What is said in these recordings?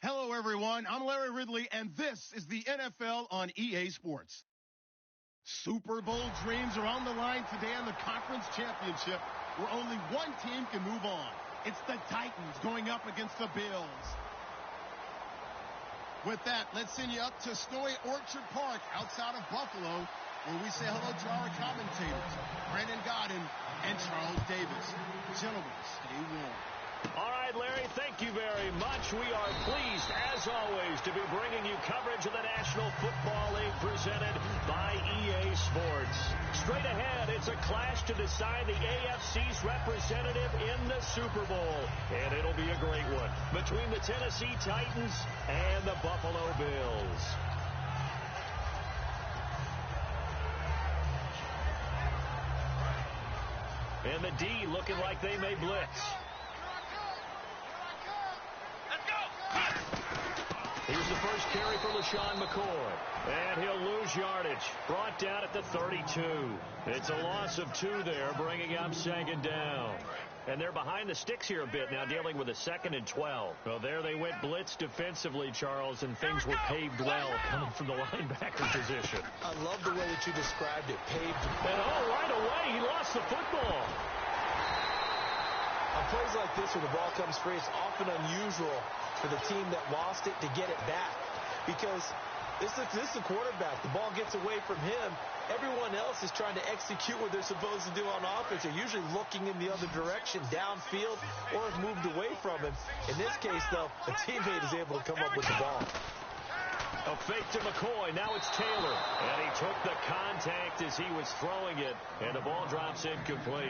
Hello, everyone. I'm Larry Ridley, and this is the NFL on EA Sports. Super Bowl dreams are on the line today in the conference championship, where only one team can move on. It's the Titans going up against the Bills. With that, let's send you up to snowy Orchard Park outside of Buffalo, where we say hello to our commentators, Brandon Godden and Charles Davis. Gentlemen, stay warm. All right, Larry, thank you very much. We are pleased, as always, to be bringing you coverage of the National Football League presented by EA Sports. Straight ahead, it's a clash to decide the AFC's representative in the Super Bowl. And it'll be a great one between the Tennessee Titans and the Buffalo Bills. And the D looking like they may blitz. Here's the first carry for LaShawn McCoy. And he'll lose yardage. Brought down at the 32. It's a loss of 2 there, bringing up second down. And they're behind the sticks here a bit now, dealing with a 2nd and 12. Well, there they went blitz defensively, Charles, and things were paved well coming from the linebacker position. I love the way that you described it, paved. And right away, he lost the football. On plays like this where the ball comes free, it's often unusual for the team that lost it to get it back. Because this is the quarterback. The ball gets away from him. Everyone else is trying to execute what they're supposed to do on offense. They're usually looking in the other direction, downfield, or have moved away from him. In this case, though, a teammate is able to come up with the ball. A fake to McCoy. Now it's Taylor. And he took the contact as he was throwing it. And the ball drops incomplete.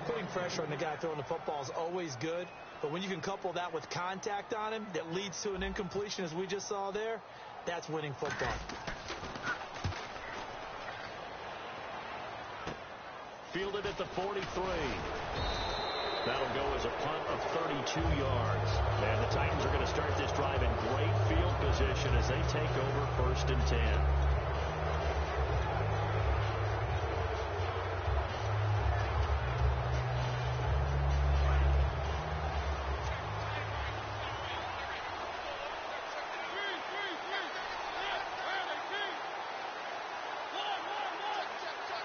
Putting pressure on the guy throwing the football is always good. But when you can couple that with contact on him that leads to an incompletion, as we just saw there, that's winning football. Fielded at the 43. That'll go as a punt of 32 yards. And the Titans are going to start this drive in great field position as they take over 1st and 10.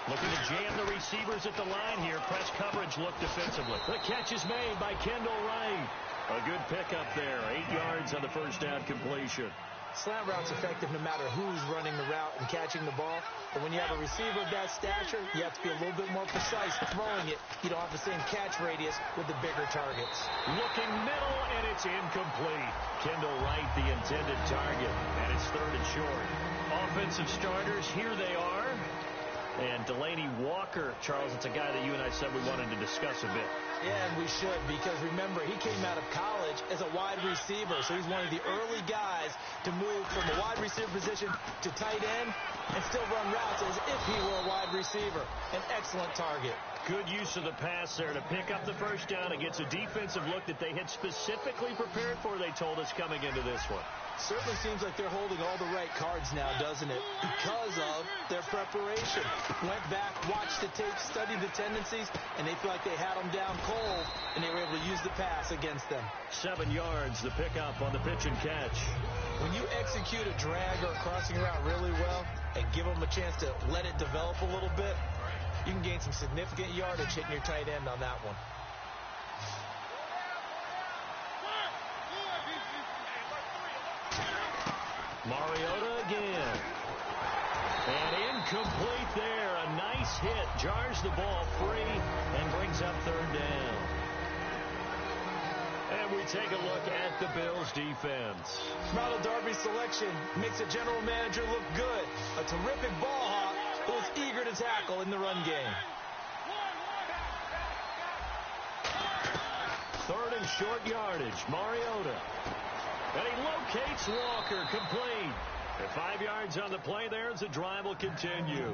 Looking to jam the receivers at the line here. Press coverage look defensively. The catch is made by Kendall Wright. A good pickup there. 8 yards on the first down completion. Slant route's effective no matter who's running the route and catching the ball. But when you have a receiver of that stature, you have to be a little bit more precise throwing it. You don't have the same catch radius with the bigger targets. Looking middle, and it's incomplete. Kendall Wright, the intended target, and it's 3rd and short. Offensive starters, here they are. And Delaney Walker, Charles, it's a guy that you and I said we wanted to discuss a bit. Yeah, and we should, because remember, he came out of college as a wide receiver, so he's one of the early guys to move from a wide receiver position to tight end and still run routes as if he were a wide receiver. An excellent target. Good use of the pass there to pick up the first down against a defensive look that they had specifically prepared for, they told us, coming into this one. Certainly seems like they're holding all the right cards now, doesn't it? Because of their preparation. Went back, watched the tape, studied the tendencies, and they feel like they had them down cold, and they were able to use the pass against them. 7 yards, the pickup on the pitch and catch. When you execute a drag or a crossing route really well and give them a chance to let it develop a little bit, you can gain some significant yardage hitting your tight end on that one. Mariota again. And incomplete there. A nice hit. Jars the ball free and brings up 3rd down. And we take a look at the Bills' defense. Ronald Darby's selection makes a general manager look good. A terrific ball hawk who is eager to tackle in the run game. 3rd and short yardage. Mariota. And he locates Walker, complete. And 5 yards on the play there as the drive will continue.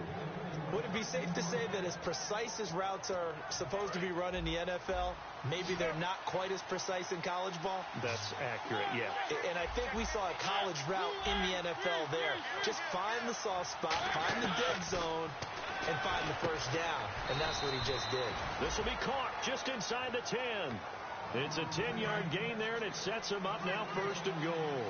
Would it be safe to say that as precise as routes are supposed to be run in the NFL, maybe they're not quite as precise in college ball? That's accurate, yeah. And I think we saw a college route in the NFL there. Just find the soft spot, find the dead zone, and find the first down. And that's what he just did. This will be caught just inside the 10. It's a 10-yard gain there, and it sets them up now 1st and goal.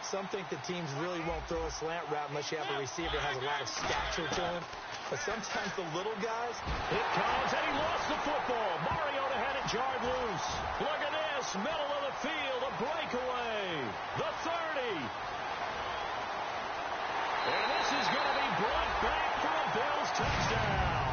Some think the teams really won't throw a slant route unless you have a receiver that has a lot of stature to him. But sometimes the little guys... It comes, and he lost the football. Mariota had it jarred loose. Look at this, middle of the field, a breakaway. The 30. And this is going to be brought back for a Bills touchdown.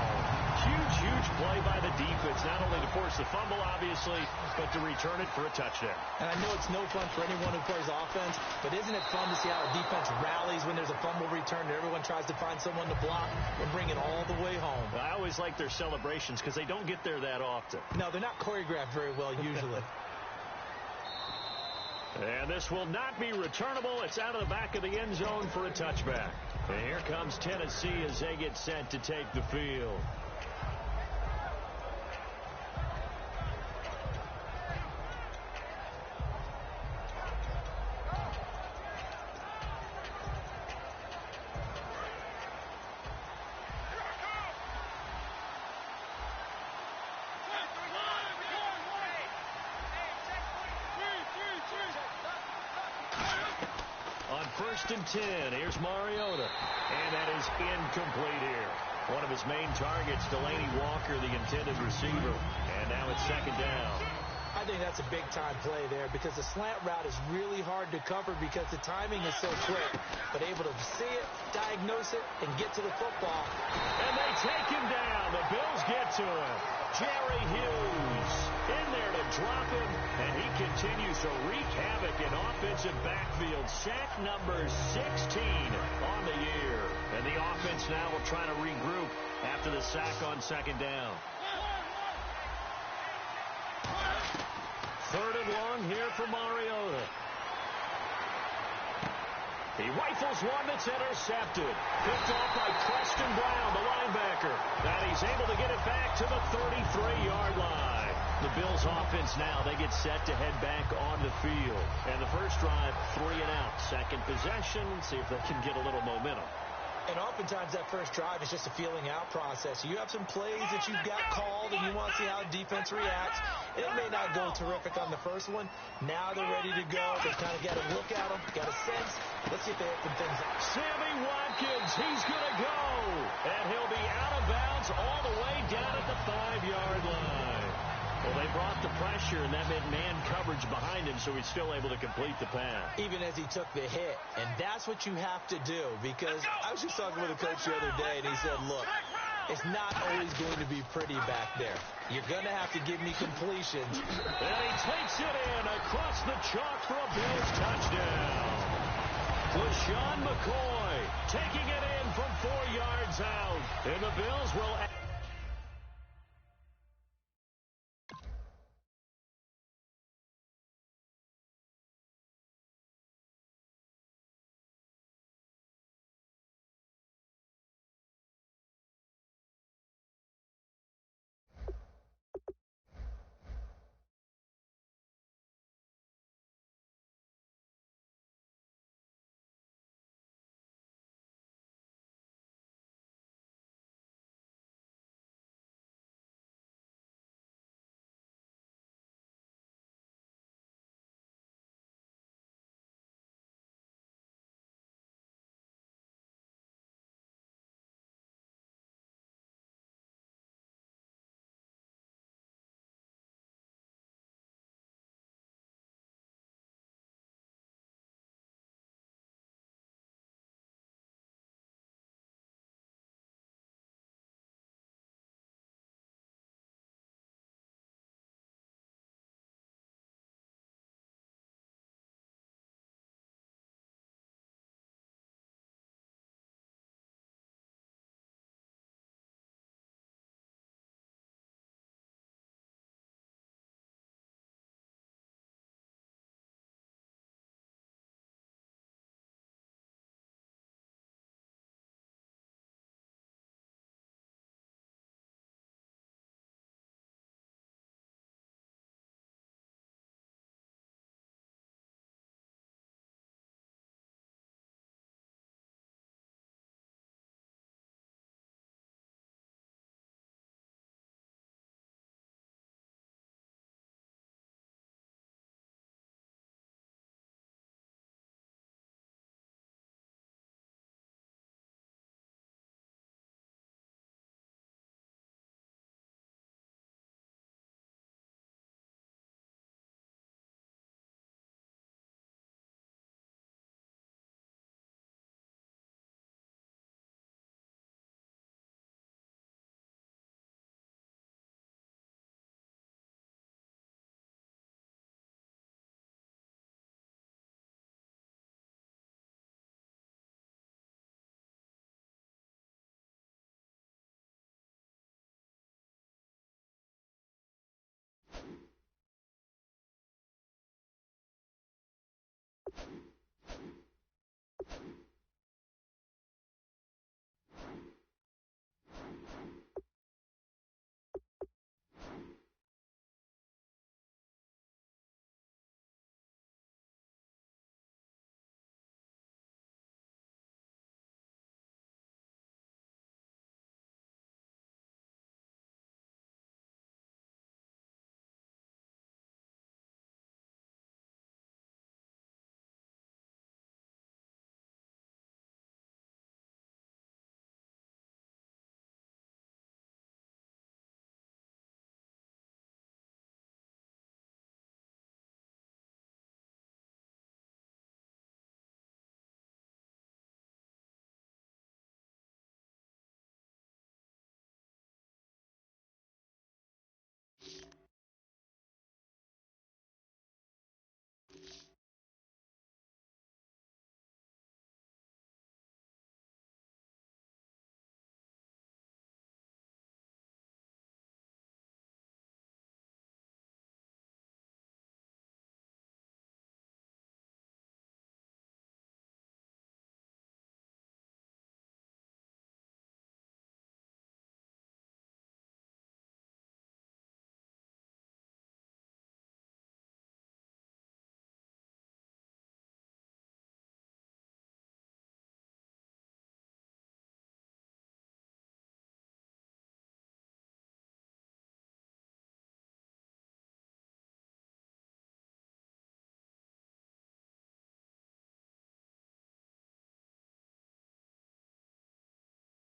Huge play by the defense, not only to force the fumble, obviously, but to return it for a touchdown. And I know it's no fun for anyone who plays offense, but isn't it fun to see how a defense rallies when there's a fumble return and everyone tries to find someone to block and bring it all the way home? I always like their celebrations because they don't get there that often. No, they're not choreographed very well usually. And this will not be returnable. It's out of the back of the end zone for a touchback. And here comes Tennessee as they get set to take the field. On 1st and 10, here's Mariota. And that is incomplete here. One of his main targets, Delaney Walker, the intended receiver. And now it's 2nd down. I think that's a big-time play there because the slant route is really hard to cover because the timing is so quick. But able to see it, diagnose it, and get to the football. And they take him down. The Bills get to him. Jerry Hughes in there to drop him, and he continues to wreak havoc in offensive backfield. Sack number 16 on the year. And the offense now will try to regroup after the sack on 2nd down. 3rd and long here for Mariota. He rifles one that's intercepted. Picked off by Preston Brown, the linebacker. And he's able to get it back to the 33-yard line. The Bills offense now, they get set to head back on the field. And the first drive, 3 and out. Second possession, see if they can get a little momentum. And oftentimes that first drive is just a feeling out process. You have some plays that you've got called and you want to see how the defense reacts. It may not go terrific on the first one. Now they're ready to go. They kind of got a look at them, got a sense. Let's see if they open things up. Sammy Watkins, he's going to go. And he'll be out of bounds all the way down at the 5-yard line. Well, they brought the pressure, and that meant man coverage behind him, so he's still able to complete the pass. Even as he took the hit. And that's what you have to do, because I was just talking with a coach the other day, and he said, look, it's not always going to be pretty back there. You're going to have to give me completions. And he takes it in across the chalk for a Bills touchdown. LaShawn McCoy taking it in from 4 yards out. And the Bills will...